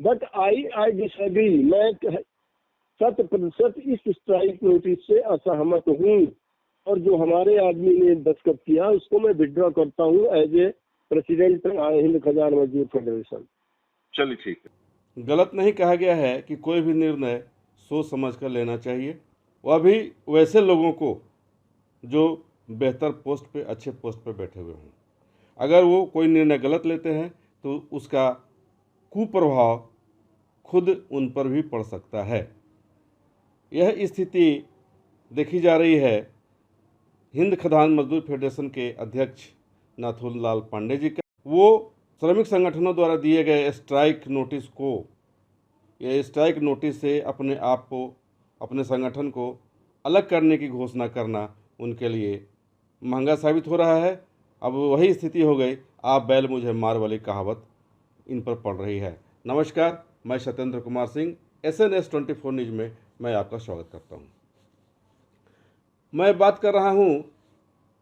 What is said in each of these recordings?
But I disagree. मैं 100% इस strike notice से असहमत हूँ, और जो हमारे आदमी ने दस्तखत किया उसको मैं विड्रॉ करता हूँ एज ए प्रेसिडेंट हिंद खदान मजदूर फेडरेशन। चलिए ठीक है। गलत नहीं कहा गया है कि कोई भी निर्णय सोच समझ कर लेना चाहिए, वह भी वैसे लोगों को जो बेहतर पोस्ट पे, अच्छे पोस्ट पे बैठे हुए हों। अगर वो कोई निर्णय गलत लेते हैं तो उसका कुप्रभाव खुद उन पर भी पड़ सकता है। यह स्थिति देखी जा रही है हिंद खदान मजदूर फेडरेशन के अध्यक्ष नाथूलाल पांडे जी का। वो श्रमिक संगठनों द्वारा दिए गए स्ट्राइक नोटिस को, यह स्ट्राइक नोटिस से अपने आप को, अपने संगठन को अलग करने की घोषणा करना उनके लिए महंगा साबित हो रहा है। अब वही स्थिति हो गई, आप बैल मुझे मार वाली कहावत इन पर पड़ रही है। नमस्कार, मैं सत्येंद्र कुमार सिंह, SNS 24 न्यूज़ में मैं आपका स्वागत करता हूं। मैं बात कर रहा हूं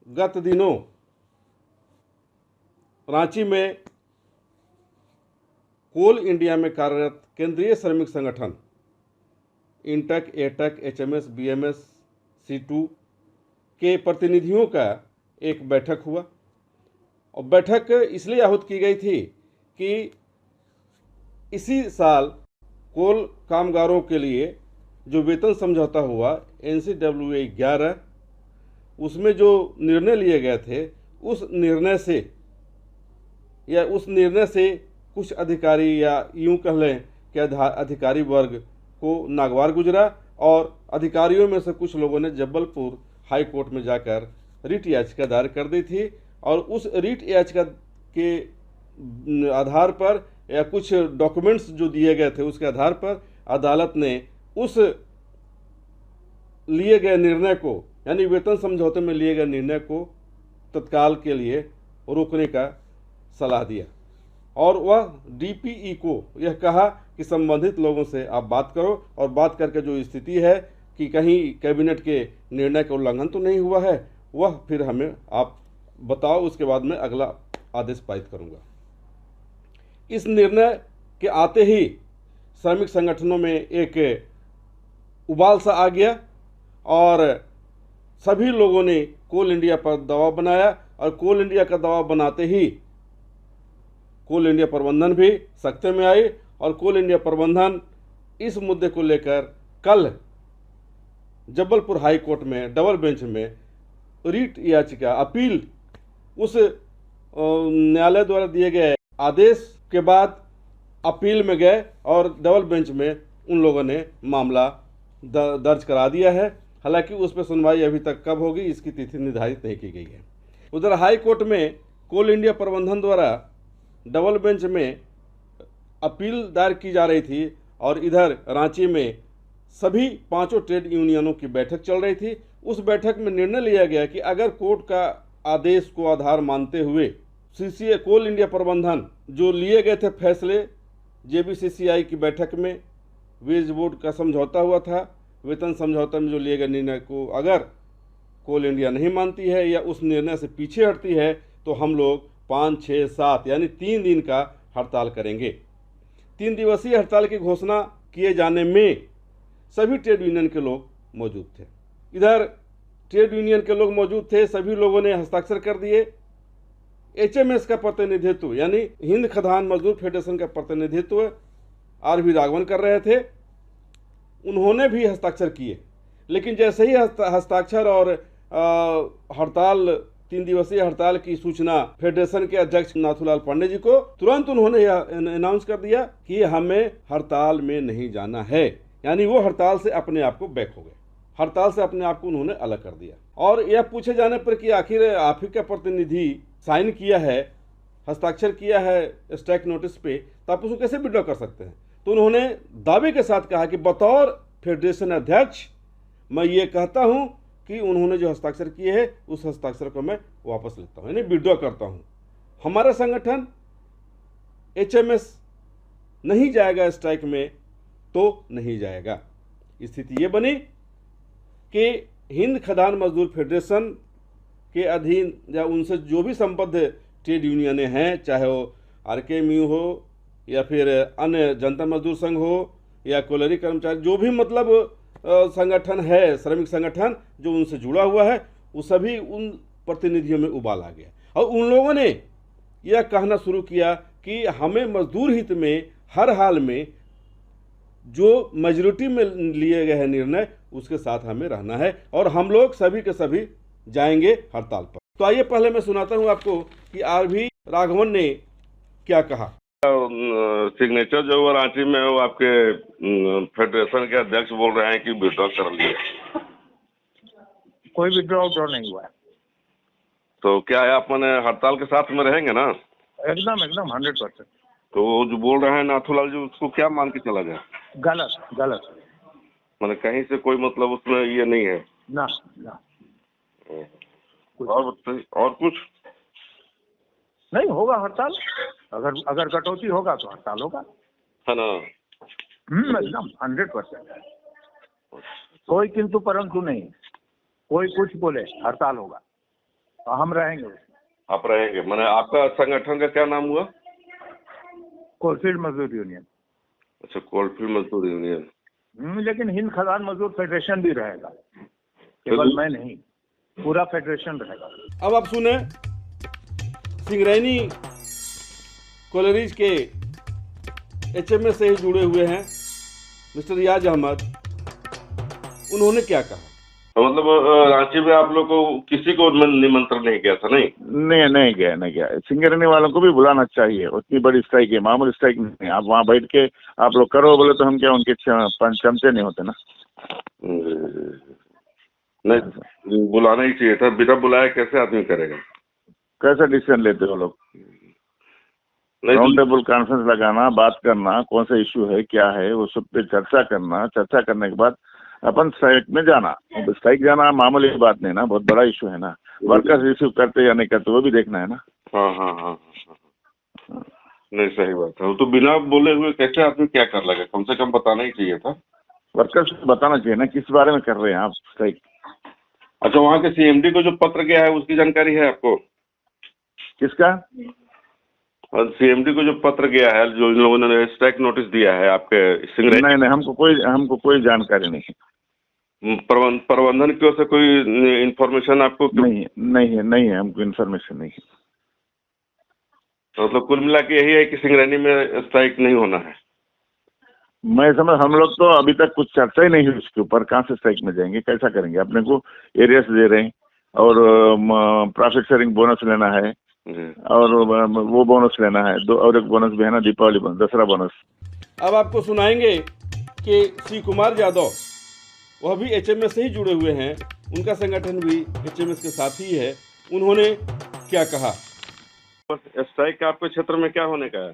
गत दिनों रांची में कोल इंडिया में कार्यरत केंद्रीय श्रमिक संगठन INTUC, AITUC, HMS, BMS, C2 के प्रतिनिधियों का एक बैठक हुआ, और बैठक इसलिए आहूत की गई थी कि इसी साल कोल कामगारों के लिए जो वेतन समझौता हुआ NCWA 11, उसमें जो निर्णय लिए गए थे, उस निर्णय से कुछ अधिकारी, या यूं कह लें कि अधिकारी वर्ग को नागवार गुजरा, और अधिकारियों में से कुछ लोगों ने जबलपुर हाई कोर्ट में जाकर रिट याचिका दायर कर दी थी। और उस रिट याचिका के आधार पर, या कुछ डॉक्यूमेंट्स जो दिए गए थे उसके आधार पर, अदालत ने उस लिए गए निर्णय को, यानी वेतन समझौते में लिए गए निर्णय को तत्काल के लिए रोकने का सलाह दिया, और वह DPE को यह कहा कि संबंधित लोगों से आप बात करो, और बात करके जो स्थिति है कि कहीं कैबिनेट के निर्णय का उल्लंघन तो नहीं हुआ है, वह फिर हमें आप बताओ, उसके बाद मैं अगला आदेश पारित करूंगा। इस निर्णय के आते ही श्रमिक संगठनों में एक उबाल सा आ गया, और सभी लोगों ने कोल इंडिया पर दबाव बनाया, और कोल इंडिया का दबाव बनाते ही कोल इंडिया प्रबंधन भी सख्ते में आई, और कोल इंडिया प्रबंधन इस मुद्दे को लेकर कल जबलपुर हाई कोर्ट में डबल बेंच में रिट याचिका, अपील, उस न्यायालय द्वारा दिए गए आदेश के बाद अपील में गए, और डबल बेंच में उन लोगों ने मामला दर्ज करा दिया है। हालांकि उस पर सुनवाई अभी तक कब होगी इसकी तिथि निर्धारित नहीं की गई है। उधर हाई कोर्ट में कोल इंडिया प्रबंधन द्वारा डबल बेंच में अपील दायर की जा रही थी, और इधर रांची में सभी 5 ट्रेड यूनियनों की बैठक चल रही थी। उस बैठक में निर्णय लिया गया कि अगर कोर्ट का आदेश को आधार मानते हुए CCI कोल इंडिया प्रबंधन जो लिए गए थे फैसले JBCCI की बैठक में, वेज बोर्ड का समझौता हुआ था, वेतन समझौता में जो लिए गए निर्णय को अगर कोल इंडिया नहीं मानती है या उस निर्णय से पीछे हटती है, तो हम लोग 5, 6, 7 यानी 3 दिन का हड़ताल करेंगे। 3 दिवसीय हड़ताल की घोषणा किए जाने में सभी ट्रेड यूनियन के लोग मौजूद थे। इधर ट्रेड यूनियन के लोग मौजूद थे, सभी लोगों ने हस्ताक्षर कर दिए। HMS का प्रतिनिधित्व, यानी हिंद खदान मजदूर फेडरेशन का प्रतिनिधित्व RV राघवन कर रहे थे, उन्होंने भी हस्ताक्षर किए। लेकिन जैसे ही हस्ताक्षर और हड़ताल, 3 दिवसीय हड़ताल की सूचना फेडरेशन के अध्यक्ष नाथूलाल पांडे जी को, तुरंत उन्होंने यह अनाउंस कर दिया कि हमें हड़ताल में नहीं जाना है। यानी वो हड़ताल से अपने आप को बैक हो गए, हड़ताल से अपने आप को उन्होंने अलग कर दिया। और यह पूछे जाने पर कि आखिर आप ही का प्रतिनिधि साइन किया है, हस्ताक्षर किया है स्ट्राइक नोटिस पे, तो आप उसको कैसे विड्रॉ कर सकते हैं? तो उन्होंने दावे के साथ कहा कि बतौर फेडरेशन अध्यक्ष मैं ये कहता हूं कि उन्होंने जो हस्ताक्षर किए हैं उस हस्ताक्षर को मैं वापस लेता हूं, यानी विड्रॉ करता हूं। हमारा संगठन HMS नहीं जाएगा स्ट्राइक में तो नहीं जाएगा। स्थिति ये बनी कि हिंद खदान मजदूर फेडरेशन के अधीन या उनसे जो भी संबद्ध ट्रेड यूनियनें हैं, चाहे वो RKMU हो, या फिर अन्य जनता मजदूर संघ हो या कोयलरी कर्मचारी, जो भी मतलब संगठन है, श्रमिक संगठन जो उनसे जुड़ा हुआ है, वो सभी उन प्रतिनिधियों में उबाल आ गया। और उन लोगों ने यह कहना शुरू किया कि हमें मजदूर हित में हर हाल में जो मेजॉरिटी में लिए गए हैं निर्णय, उसके साथ हमें रहना है और हम लोग सभी के सभी जाएंगे हड़ताल पर। तो आइए पहले मैं सुनाता हूं आपको कि आरवी राघवन ने क्या कहा। सिग्नेचर जो वो रांची में वो आपके फेडरेशन के अध्यक्ष बोल रहे हैं कि विड्रॉ कर लिए। कोई विड्रॉ नहीं हुआ है। तो क्या है, आप मैंने हड़ताल के साथ में रहेंगे ना? एकदम एकदम 100%। तो वो जो बोल रहे हैं नाथूलाल जी, उसको क्या मान के चला जाए? गलत मैंने कहीं से कोई मतलब उसमें ये नहीं है ना। और बताइए, और कुछ नहीं होगा हड़ताल। अगर कटौती होगा तो हड़ताल होगा, है ना? एकदम 100%। कोई किंतु परंतु नहीं, कोई कुछ बोले हड़ताल होगा और हम रहेंगे। आप रहेंगे? मैंने आपका संगठन का क्या नाम हुआ? कोलफील्ड मजदूर यूनियन। अच्छा, कोलफील्ड मजदूर यूनियन। लेकिन हिंद खदान मजदूर फेडरेशन भी रहेगा, केवल मैं नहीं, पूरा फेडरेशन रहेगा। अब आप सुने सिंगरैनी कोयलरीज के एचएमएस से ही जुड़े हुए हैं मिस्टर रियाज अहमद, उन्होंने क्या कहा। तो मतलब रांची में आप लोग को किसी को निमंत्रण नहीं किया था? नहीं गया। सिंगरैनी वालों को भी बुलाना चाहिए। उतनी बड़ी स्ट्राइक है, मामूली स्ट्राइक नहीं। आप वहाँ बैठ के आप लोग करो बोले तो हम क्या उनके चमचे नहीं होते ना? नहीं, बुलाना ही चाहिए था। बिना बुलाए कैसे आदमी करेगा? कैसा डिसीजन लेते हो लोग? राउंड टेबल कॉन्फ्रेंस लगाना, बात करना, कौन सा इश्यू है, क्या है, वो सब पे चर्चा करना। चर्चा करने के बाद अपन स्ट्राइक में जाना। स्ट्राइक जाना मामूली बात नहीं ना, बहुत बड़ा इशू है ना। वर्कर्स रिसीव करते या नहीं करते वो भी देखना है ना। हाँ। नहीं, सही बात है। वो तो बिना बोले हुए कैसे आदमी क्या कर लगे? कम से कम बताना ही चाहिए था। वर्कर्स को बताना चाहिए ना किस बारे में कर रहे हैं आप स्ट्राइक। अच्छा, वहाँ के सीएमडी को जो पत्र गया है उसकी जानकारी है आपको? किसका? सीएमडी को जो पत्र गया है, जो इन लोगों ने स्ट्राइक नोटिस दिया है आपके सिंगरैनी? नहीं, हमको कोई जानकारी नहीं है। प्रबंधन की ओर से कोई इन्फॉर्मेशन आपको? नहीं है, हमको इन्फॉर्मेशन नहीं है। तो मतलब कुल मिला के यही है कि सिंगरैनी में स्ट्राइक नहीं होना है। मैं समझ, हम लोग तो अभी तक कुछ चर्चा ही नहीं हुई उसके ऊपर। कहाँ से स्ट्राइक में जाएंगे, कैसा करेंगे? अपने को एरियास दे रहे हैं और प्रॉफिट शेयरिंग बोनस लेना है और वो बोनस लेना है। और एक बोनस भी है ना, दीपावली बोनस, दसरा बोनस। अब आपको सुनाएंगे कि श्री कुमार यादव, वह भी एचएमएस से ही जुड़े हुए हैं, उनका संगठन भी एचएमएस के साथ ही है। उन्होंने क्या कहा। स्ट्राइक का आपके क्षेत्र में क्या होने का है?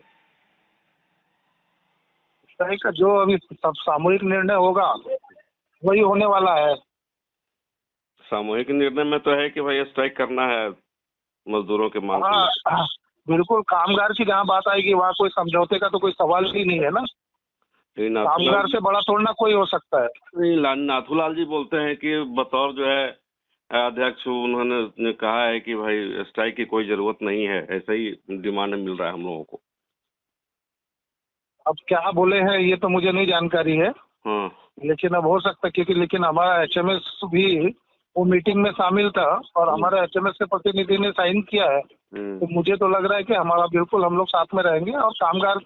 स्ट्राइक का जो अभी सब सामूहिक निर्णय होगा वही होने वाला है। सामूहिक निर्णय में तो है कि भाई स्ट्राइक करना है मजदूरों के मांग। हाँ, बिल्कुल। कामगार की जहाँ बात आएगी वहाँ कोई समझौते का तो कोई सवाल ही नहीं है ना। कामगार से बड़ा थोड़ा कोई हो सकता है। नहीं, नाथूलाल जी बोलते हैं कि बतौर जो है अध्यक्ष, उन्होंने कहा है कि भाई स्ट्राइक की कोई जरूरत नहीं है, ऐसा ही डिमांड मिल रहा है हम लोगों को। अब क्या बोले हैं ये तो मुझे नहीं जानकारी है। लेकिन अब हो सकता है, क्योंकि लेकिन हमारा एचएमएस भी वो मीटिंग में शामिल था और हमारे एचएमएस के प्रतिनिधि ने साइन किया है। तो मुझे तो लग रहा है कि हमारा बिल्कुल हम लोग साथ में रहेंगे और कामगार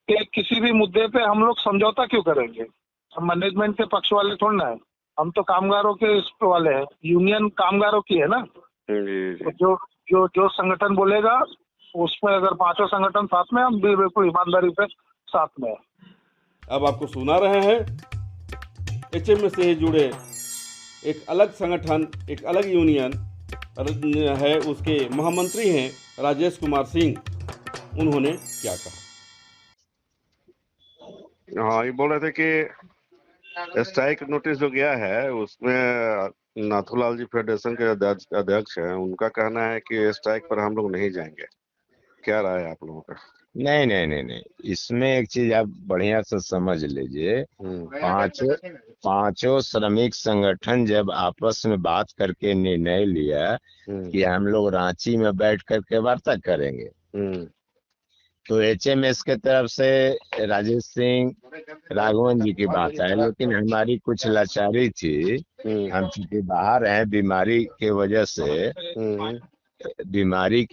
के किसी भी मुद्दे पे हम लोग समझौता क्यों करेंगे? हम मैनेजमेंट के पक्ष वाले थोड़ा ना है, हम तो कामगारों के इस वाले हैं। यूनियन कामगारों की है ना। तो जो संगठन बोलेगा उसमें अगर पांचों संगठन साथ में, हम बिल्कुल ईमानदारी से साथ में। अब आपको सुना रहे हैं एचएमएस से जुड़े एक अलग संगठन, एक अलग यूनियन है, उसके महामंत्री हैं राजेश कुमार सिंह। उन्होंने क्या कहा। हाँ, ये बोल रहे थे कि स्ट्राइक नोटिस जो गया है उसमें नाथूलाल जी फेडरेशन के अध्यक्ष हैं, उनका कहना है कि स्ट्राइक पर हम लोग नहीं जाएंगे। क्या राय है आप लोगों का? नहीं, इसमें एक चीज आप बढ़िया से समझ लीजिए। पांचों श्रमिक संगठन जब आपस में बात करके निर्णय लिया कि हम लोग रांची में बैठ करके वार्ता करेंगे, तो एचएमएस के तरफ से राजेश सिंह राघवन जी की बात है, लेकिन हमारी कुछ लाचारी थी। हम चूंकि बाहर हैं बीमारी के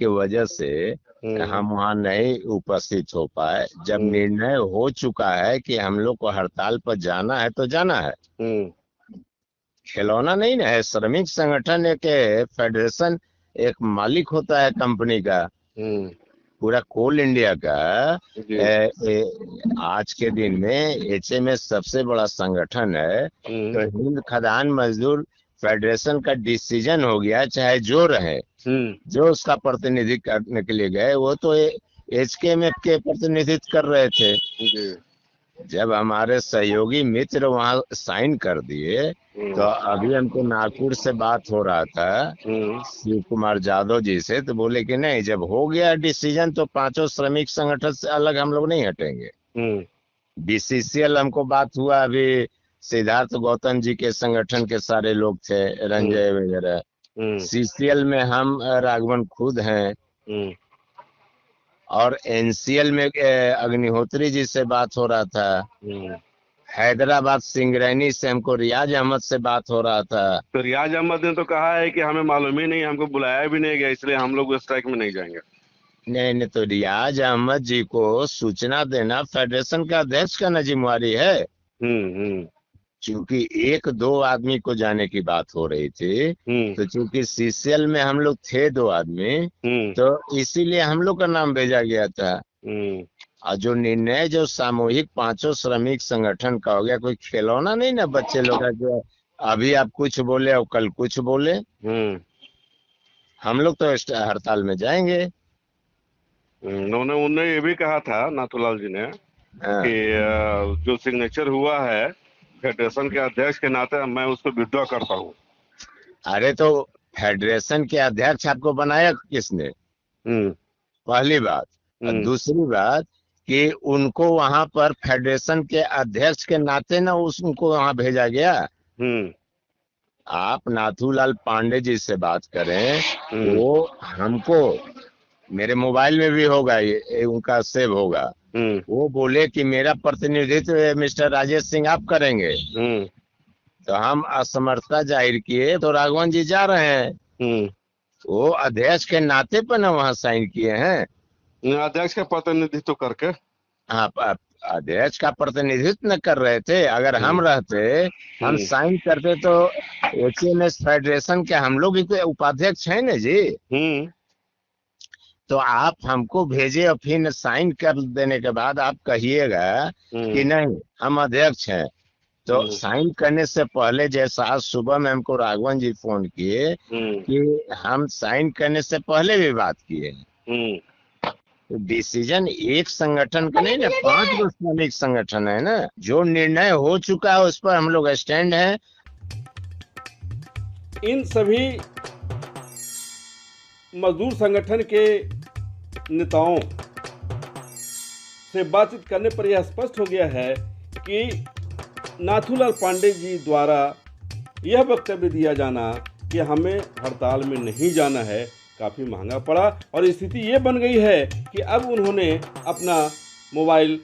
वजह से हम वहाँ नहीं उपस्थित हो पाए। जब निर्णय हो चुका है कि हम लोग को हड़ताल पर जाना है तो जाना है। खिलौना नहीं ना है, श्रमिक संगठन एक फेडरेशन, एक मालिक होता है कंपनी का, पूरा कोल इंडिया का। आज के दिन में एचएमएस सबसे बड़ा संगठन है। तो हिंद खदान मजदूर फेडरेशन का डिसीजन हो गया, चाहे जो रहे, जो उसका प्रतिनिधित्व करने के लिए गए वो तो एचकेएमएफ के प्रतिनिधित्व कर रहे थे। जब हमारे सहयोगी मित्र वहाँ साइन कर दिए तो अभी हमको नागपुर से बात हो रहा था शिव कुमार यादव जी से, तो बोले कि नहीं, जब हो गया डिसीजन तो पांचों श्रमिक संगठन से अलग हम लोग नहीं हटेंगे। बीसीसीएल हमको बात हुआ, अभी सिद्धार्थ गौतम जी के संगठन के सारे लोग थे, रंजय वगैरह। सीसीएल में हम राघवन खुद हैं, और एनसीएल में अग्निहोत्री जी से बात हो रहा था। हैदराबाद सिंगरैनी से हमको रियाज अहमद से बात हो रहा था। तो रियाज अहमद ने तो कहा है कि हमें मालूम ही नहीं, हमको बुलाया भी नहीं गया, इसलिए हम लोग स्ट्राइक में नहीं जाएंगे। नहीं, तो रियाज अहमद जी को सूचना देना फेडरेशन का अध्यक्ष का जिम्मेवारी है। चूंकि एक दो आदमी को जाने की बात हो रही थी, तो चूंकि सीसीएल में हम लोग थे 2 आदमी, तो इसीलिए हम लोग का नाम भेजा गया था। और जो निर्णय जो सामूहिक पांचों श्रमिक संगठन का हो गया, कोई खिलौना नहीं ना बच्चे लोग का, जो अभी आप कुछ बोले और कल कुछ बोले। हम लोग तो हड़ताल में जाएंगे। उन्होंने ये भी कहा था नाथूलाल जी ने कि जो सिग्नेचर हुआ है फेडरेशन के अध्यक्ष के नाते मैं उसको विड्रॉ करता हूँ। अरे तो फेडरेशन के अध्यक्ष आपको बनाया किसने? पहली बात। और दूसरी बात कि उनको वहां पर फेडरेशन के अध्यक्ष के नाते ना उनको वहां भेजा गया। आप नाथूलाल पांडे जी से बात करें, वो हमको, मेरे मोबाइल में भी होगा, ये उनका सेव होगा, वो बोले कि मेरा प्रतिनिधित्व मिस्टर राजेश सिंह आप करेंगे। तो हम असमर्थता जाहिर किए, तो राघवन जी जा रहे हैं। वो अध्यक्ष के नाते पर ना वहाँ साइन किए हैं, अध्यक्ष का प्रतिनिधित्व करके। हाँ, अध्यक्ष का प्रतिनिधित्व न कर रहे थे। अगर हम रहते, हम साइन करते, तो एचएमएस फेडरेशन के हम लोग भी उपाध्यक्ष हैं ना जी। तो आप हमको भेजे और फिर साइन कर देने के बाद आप कहिएगा कि नहीं हम अध्यक्ष हैं। तो साइन करने से पहले, जैसा आज सुबह में हमको राघवन जी फोन किए कि हम साइन करने से पहले भी बात किए। तो डिसीजन एक संगठन का नहीं ना, 5 गो श्रमिक संगठन है ना। जो निर्णय हो चुका है उस पर हम लोग स्टैंड हैं। इन सभी मजदूर संगठन के नेताओं से बातचीत करने पर यह स्पष्ट हो गया है कि नाथूलाल पांडे जी द्वारा यह वक्तव्य दिया जाना कि हमें हड़ताल में नहीं जाना है काफ़ी महंगा पड़ा, और स्थिति ये बन गई है कि अब उन्होंने अपना मोबाइल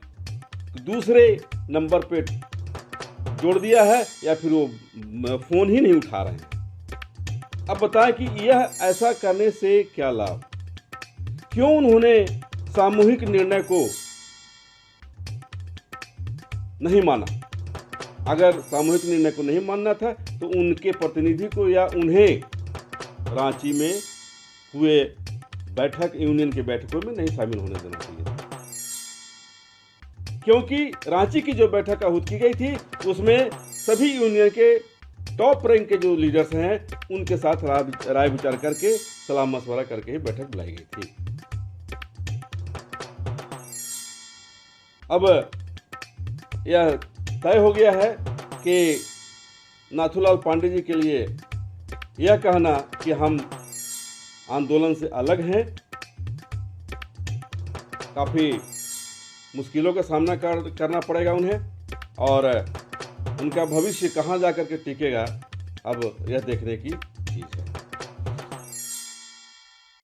दूसरे नंबर पे जोड़ दिया है, या फिर वो फ़ोन ही नहीं उठा रहे हैं। अब बताएं कि यह ऐसा करने से क्या लाभ, क्यों उन्होंने सामूहिक निर्णय को नहीं माना। अगर सामूहिक निर्णय को नहीं मानना था तो उनके प्रतिनिधि को या उन्हें रांची में हुए बैठक, यूनियन की बैठकों में नहीं शामिल होने देना चाहिए था, क्योंकि रांची की जो बैठक आहूत की गई थी उसमें सभी यूनियन के टॉप रैंक के जो लीडर्स हैं उनके साथ राय विचार करके, सलाह मशवरा करके ही बैठक बुलाई गई थी। अब यह तय हो गया है कि नाथूलाल पांडे जी के लिए यह कहना कि हम आंदोलन से अलग हैं काफ़ी मुश्किलों का सामना करना पड़ेगा उन्हें, और उनका भविष्य कहाँ जा कर के टिकेगा अब यह देखने की